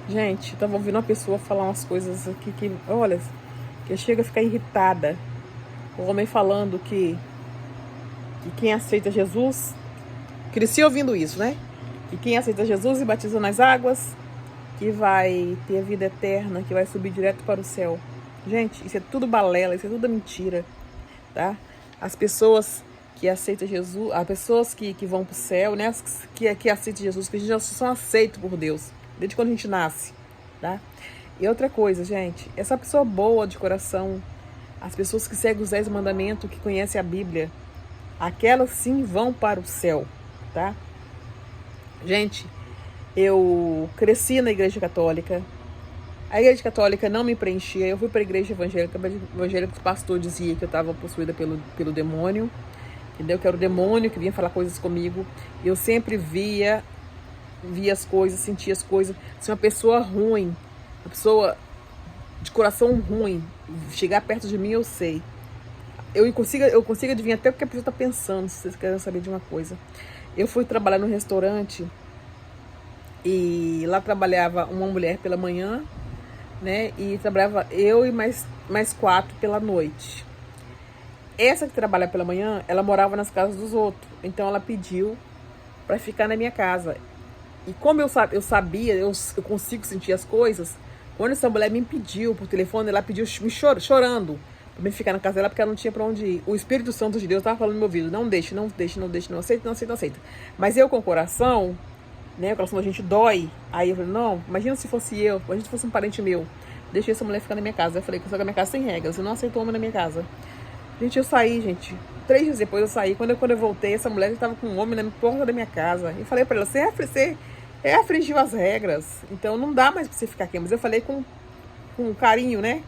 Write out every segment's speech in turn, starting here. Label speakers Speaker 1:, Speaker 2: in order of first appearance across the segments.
Speaker 1: Gente, eu tava ouvindo uma pessoa falar umas coisas aqui que, olha, que chega a ficar irritada. O homem falando que quem aceita Jesus, cresci ouvindo isso, né? Que quem aceita Jesus e batiza nas águas, que vai ter a vida eterna, que vai subir direto para o céu. Gente, isso é tudo balela, isso é tudo mentira, tá? As pessoas que aceitam Jesus, as pessoas que vão para o céu, né? Que aceitam Jesus, que já são aceitos por Deus, desde quando a gente nasce, tá? E outra coisa, gente, essa pessoa boa de coração, as pessoas que seguem os 10 mandamentos, que conhecem a Bíblia, aquelas sim vão para o céu, tá? Gente, eu cresci na igreja católica. A igreja católica não me preenchia. Eu fui para a igreja evangélica. O pastor dizia que eu estava possuída pelo demônio, entendeu? Que era o demônio que vinha falar coisas comigo. Eu sempre via as coisas, sentia as coisas. Se uma pessoa ruim, uma pessoa de coração ruim chegar perto de mim, eu sei. Eu consigo adivinhar até o que a pessoa está pensando, se vocês querem saber de uma coisa. Eu fui trabalhar no restaurante e lá trabalhava uma mulher pela manhã, né? E trabalhava eu e mais 4 pela noite. Essa que trabalha pela manhã, ela morava nas casas dos outros. Então ela pediu para ficar na minha casa. E como eu sabia, eu consigo sentir as coisas. Quando essa mulher me pediu por telefone, ela pediu me chorando para me ficar na casa dela, porque ela não tinha para onde ir. O Espírito Santo de Deus estava falando no meu ouvido: não deixe, não deixe, não deixe, não aceita, não aceita, não aceita. Mas eu com o coração, né? O coração da gente dói. Aí eu falei: não, imagina se fosse eu, imagina se fosse um parente meu. Deixei essa mulher ficar na minha casa. Eu falei que eu sou da minha casa sem regras, eu não aceito homem na minha casa. Gente, eu saí, gente. 3 dias depois eu saí. Quando eu voltei, essa mulher estava com um homem na porta da minha casa. E falei para ela: você infringiu as regras, então não dá mais pra você ficar aqui. Mas eu falei com carinho, né?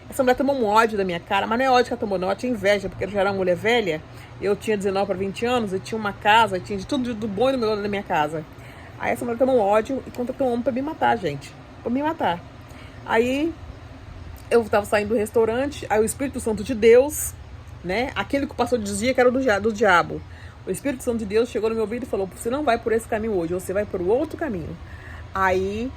Speaker 1: Essa mulher tomou um ódio da minha cara, mas não é ódio que ela tomou, não. Ela tinha inveja, porque eu já era uma mulher velha. Eu tinha 19 para 20 anos, eu tinha uma casa, eu tinha de tudo do bom e do melhor na minha casa. Aí essa mulher tomou um ódio e contratou um homem pra me matar, gente. Pra me matar. Aí eu tava saindo do restaurante, aí o Espírito Santo de Deus, né? Aquele que o pastor dizia que era do diabo. O Espírito Santo de Deus chegou no meu ouvido e falou: você não vai por esse caminho hoje, você vai por outro caminho. Aí,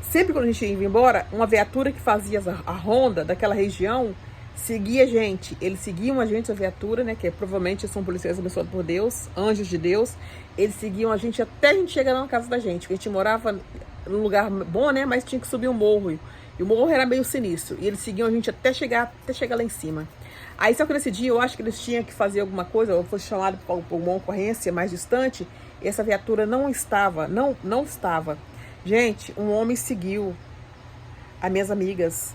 Speaker 1: sempre quando a gente ia embora, uma viatura que fazia a ronda daquela região seguia a gente. Eles seguiam a gente, a viatura, né? Que provavelmente são policiais abençoados por Deus, anjos de Deus. Eles seguiam a gente até a gente chegar na casa da gente. Porque a gente morava num lugar bom, né? Mas tinha que subir um morro. E o morro era meio sinistro. E eles seguiam a gente até chegar lá em cima. Aí só que nesse dia eu acho que eles tinham que fazer alguma coisa, ou fosse chamado para uma ocorrência mais distante, e essa viatura não estava. Gente, um homem seguiu as minhas amigas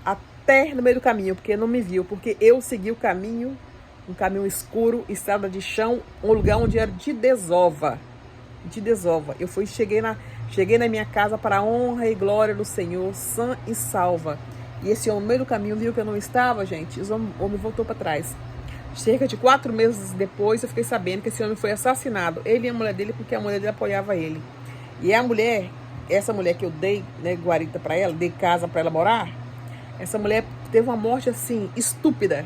Speaker 1: até no meio do caminho, porque não me viu, porque eu segui o caminho, um caminho escuro, estrada de chão, um lugar onde era de desova. Cheguei na minha casa para a honra e glória do Senhor, sã e salva. E esse homem, no meio do caminho, viu que eu não estava, gente. O homem voltou para trás. Cerca de 4 meses depois, eu fiquei sabendo que esse homem foi assassinado. Ele e a mulher dele, porque a mulher dele apoiava ele. E essa mulher que eu dei, né, guarita para ela, dei casa para ela morar, essa mulher teve uma morte, assim, estúpida.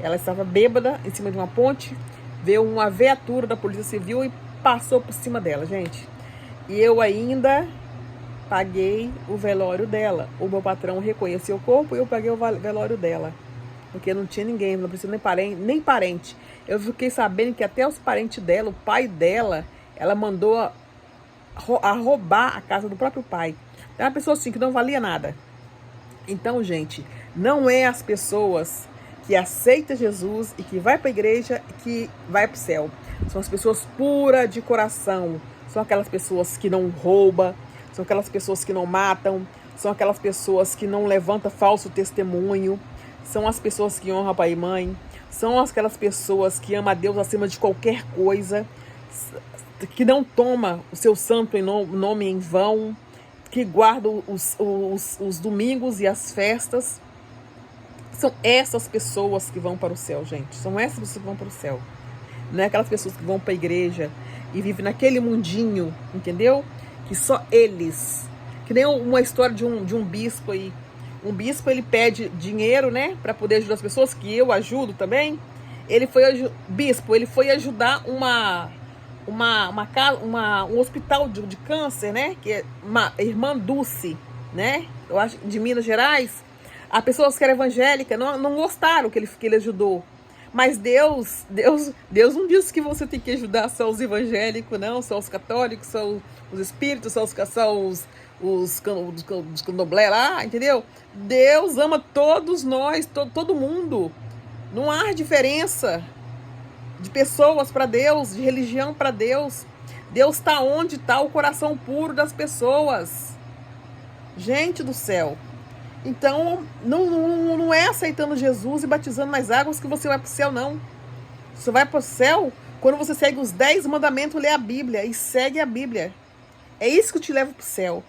Speaker 1: Ela estava bêbada em cima de uma ponte, veio uma viatura da Polícia Civil e passou por cima dela, gente. E eu ainda paguei o velório dela. O meu patrão reconheceu o corpo e eu paguei o velório dela. Porque não tinha ninguém, não precisava nem parente. Eu fiquei sabendo que até os parentes dela, o pai dela, ela mandou a roubar a casa do próprio pai. É uma pessoa assim que não valia nada. Então, gente, não é as pessoas que aceitam Jesus e que vai para a igreja e que vai para o céu. São as pessoas puras de coração. São aquelas pessoas que não roubam, são aquelas pessoas que não matam, são aquelas pessoas que não levantam falso testemunho, são as pessoas que honram pai e mãe, são aquelas pessoas que amam a Deus acima de qualquer coisa, que não toma o seu santo nome em vão, que guardam os domingos e as festas. São essas pessoas que vão para o céu, gente. São essas pessoas que vão para o céu. Não é aquelas pessoas que vão para a igreja e vivem naquele mundinho, entendeu? Que só eles. Que nem uma história de um bispo aí. Um bispo, ele pede dinheiro, né? Para poder ajudar as pessoas, que eu ajudo também. Ele foi ajudar um hospital de câncer, né? Que é uma irmã Dulce, né? Eu acho, de Minas Gerais. As pessoas que eram evangélicas não gostaram que ele ajudou. Mas Deus não disse que você tem que ajudar só os evangélicos, não, só os católicos, só os espíritos, só os candomblé lá, entendeu? Deus ama todos nós, todo mundo. Não há diferença de pessoas para Deus, de religião para Deus. Deus está onde está o coração puro das pessoas. Gente do céu. Então, não é aceitando Jesus e batizando nas águas que você vai para o céu, não. Você vai para o céu quando você segue os 10 mandamentos, lê a Bíblia e segue a Bíblia. É isso que te leva para o céu,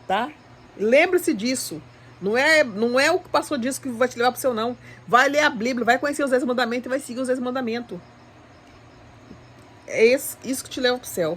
Speaker 1: tá? Lembre-se disso. Não é o que o pastor disse que vai te levar para o céu, não. Vai ler a Bíblia, vai conhecer os 10 mandamentos e vai seguir os 10 mandamentos. É isso que te leva para o céu.